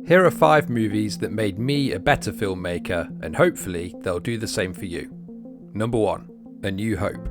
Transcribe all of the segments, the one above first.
Here are 5 movies that made me a better filmmaker, and hopefully they'll do the same for you. Number 1. A New Hope.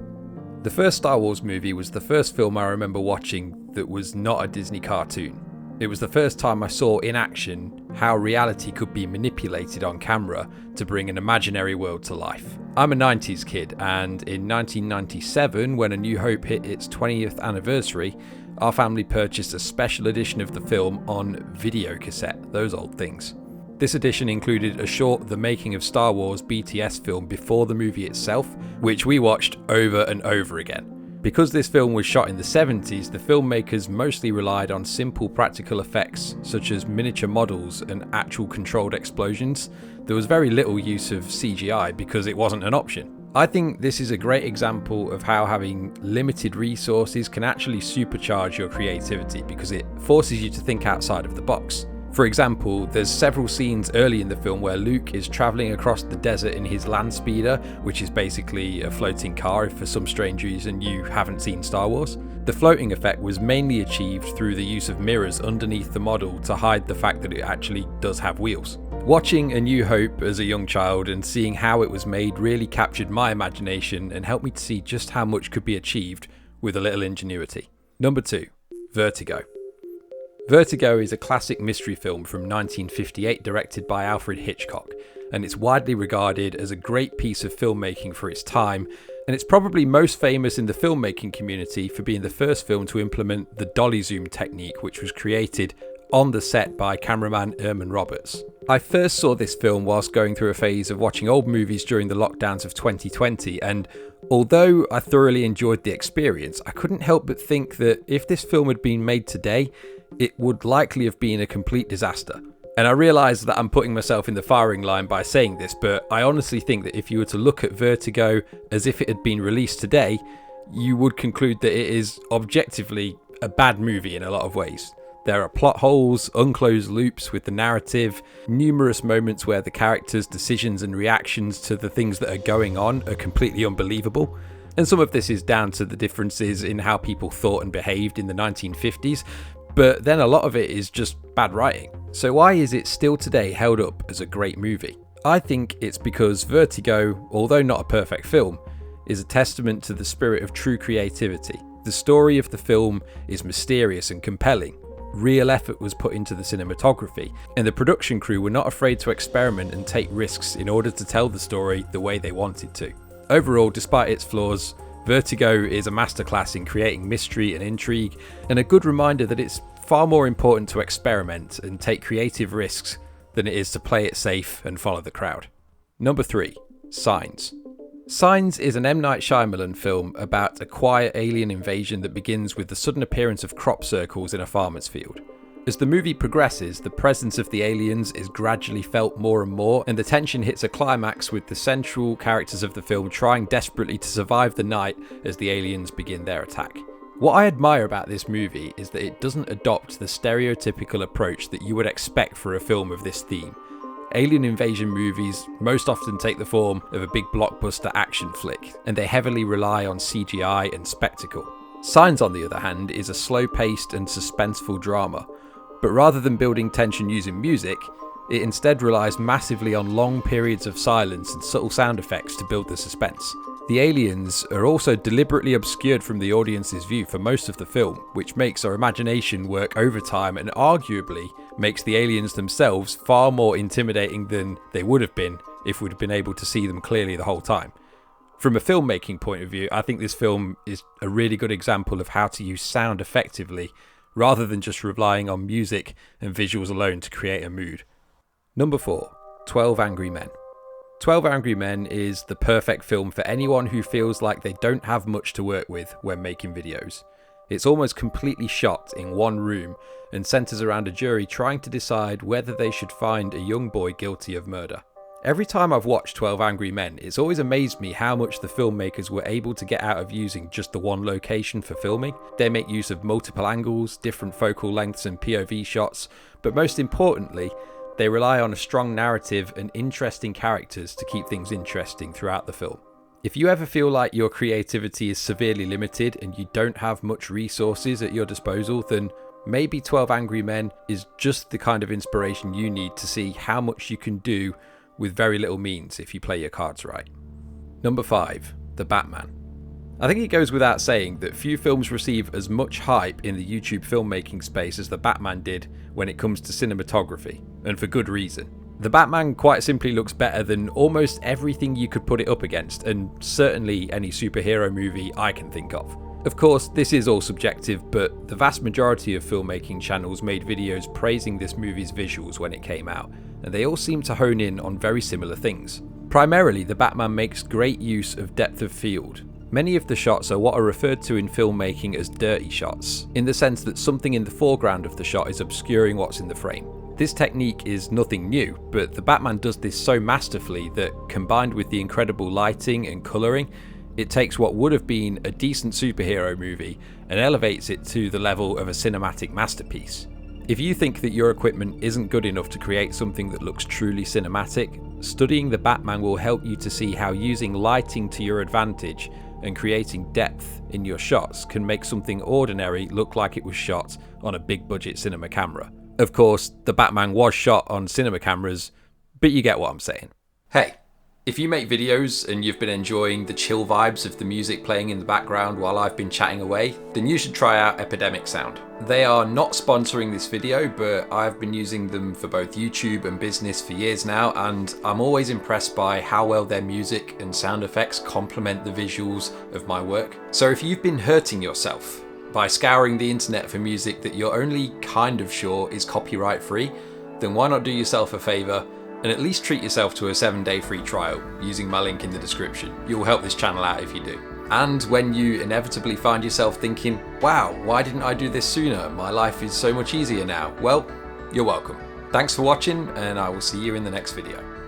The first Star Wars movie was the first film I remember watching that was not a Disney cartoon. It was the first time I saw in action how reality could be manipulated on camera to bring an imaginary world to life. I'm a 90s kid, and in 1997, when A New Hope hit its 20th anniversary, our family purchased a special edition of the film on video cassette, those old things. This edition included a short The Making of Star Wars BTS film before the movie itself, which we watched over and over again. Because this film was shot in the 70s, the filmmakers mostly relied on simple practical effects such as miniature models and actual controlled explosions. There was very little use of CGI because it wasn't an option. I think this is a great example of how having limited resources can actually supercharge your creativity because it forces you to think outside of the box. For example, there's several scenes early in the film where Luke is travelling across the desert in his land speeder, which is basically a floating car if for some strange reason you haven't seen Star Wars. The floating effect was mainly achieved through the use of mirrors underneath the model to hide the fact that it actually does have wheels. Watching A New Hope as a young child and seeing how it was made really captured my imagination and helped me to see just how much could be achieved with a little ingenuity. Number 2. Vertigo. Vertigo is a classic mystery film from 1958 directed by Alfred Hitchcock, and it's widely regarded as a great piece of filmmaking for its time, and it's probably most famous in the filmmaking community for being the first film to implement the dolly zoom technique, which was created on the set by cameraman Erman Roberts. I first saw this film whilst going through a phase of watching old movies during the lockdowns of 2020, and although I thoroughly enjoyed the experience, I couldn't help but think that if this film had been made today, it would likely have been a complete disaster. And I realise that I'm putting myself in the firing line by saying this, but I honestly think that if you were to look at Vertigo as if it had been released today, you would conclude that it is objectively a bad movie in a lot of ways. There are plot holes, unclosed loops with the narrative, numerous moments where the characters' decisions and reactions to the things that are going on are completely unbelievable. And some of this is down to the differences in how people thought and behaved in the 1950s, but then a lot of it is just bad writing. So why is it still today held up as a great movie? I think it's because Vertigo, although not a perfect film, is a testament to the spirit of true creativity. The story of the film is mysterious and compelling. Real effort was put into the cinematography, and the production crew were not afraid to experiment and take risks in order to tell the story the way they wanted to. Overall, despite its flaws, Vertigo is a masterclass in creating mystery and intrigue, and a good reminder that it's far more important to experiment and take creative risks than it is to play it safe and follow the crowd. Number 3. Signs. Signs is an M. Night Shyamalan film about a quiet alien invasion that begins with the sudden appearance of crop circles in a farmer's field. As the movie progresses, the presence of the aliens is gradually felt more and more, and the tension hits a climax with the central characters of the film trying desperately to survive the night as the aliens begin their attack. What I admire about this movie is that it doesn't adopt the stereotypical approach that you would expect for a film of this theme. Alien invasion movies most often take the form of a big blockbuster action flick, and they heavily rely on CGI and spectacle. Signs, on the other hand, is a slow-paced and suspenseful drama, but rather than building tension using music, it instead relies massively on long periods of silence and subtle sound effects to build the suspense. The aliens are also deliberately obscured from the audience's view for most of the film, which makes our imagination work overtime and arguably makes the aliens themselves far more intimidating than they would have been if we'd been able to see them clearly the whole time. From a filmmaking point of view, I think this film is a really good example of how to use sound effectively rather than just relying on music and visuals alone to create a mood. Number 4. 12 Angry Men. 12 Angry Men is the perfect film for anyone who feels like they don't have much to work with when making videos. It's almost completely shot in one room and centres around a jury trying to decide whether they should find a young boy guilty of murder. Every time I've watched 12 Angry Men, it's always amazed me how much the filmmakers were able to get out of using just the one location for filming. They make use of multiple angles, different focal lengths and POV shots, but most importantly, they rely on a strong narrative and interesting characters to keep things interesting throughout the film. If you ever feel like your creativity is severely limited and you don't have much resources at your disposal, then maybe 12 Angry Men is just the kind of inspiration you need to see how much you can do with very little means if you play your cards right. Number 5, The Batman. I think it goes without saying that few films receive as much hype in the YouTube filmmaking space as The Batman did when it comes to cinematography, and for good reason. The Batman quite simply looks better than almost everything you could put it up against, and certainly any superhero movie I can think of. Of course, this is all subjective, but the vast majority of filmmaking channels made videos praising this movie's visuals when it came out, and they all seem to hone in on very similar things. Primarily, The Batman makes great use of depth of field. Many of the shots are what are referred to in filmmaking as dirty shots, in the sense that something in the foreground of the shot is obscuring what's in the frame. This technique is nothing new, but the Batman does this so masterfully that, combined with the incredible lighting and colouring, it takes what would have been a decent superhero movie and elevates it to the level of a cinematic masterpiece. If you think that your equipment isn't good enough to create something that looks truly cinematic, studying the Batman will help you to see how using lighting to your advantage and creating depth in your shots can make something ordinary look like it was shot on a big budget cinema camera. Of course, the Batman was shot on cinema cameras, but you get what I'm saying. Hey, if you make videos and you've been enjoying the chill vibes of the music playing in the background while I've been chatting away, then you should try out Epidemic Sound. They are not sponsoring this video, but I've been using them for both YouTube and business for years now, and I'm always impressed by how well their music and sound effects complement the visuals of my work. So if you've been hurting yourself by scouring the internet for music that you're only kind of sure is copyright free, then why not do yourself a favour and at least treat yourself to a 7-day free trial using my link in the description. You'll help this channel out if you do. And when you inevitably find yourself thinking, wow, why didn't I do this sooner? My life is so much easier now. Well, you're welcome. Thanks for watching, and I will see you in the next video.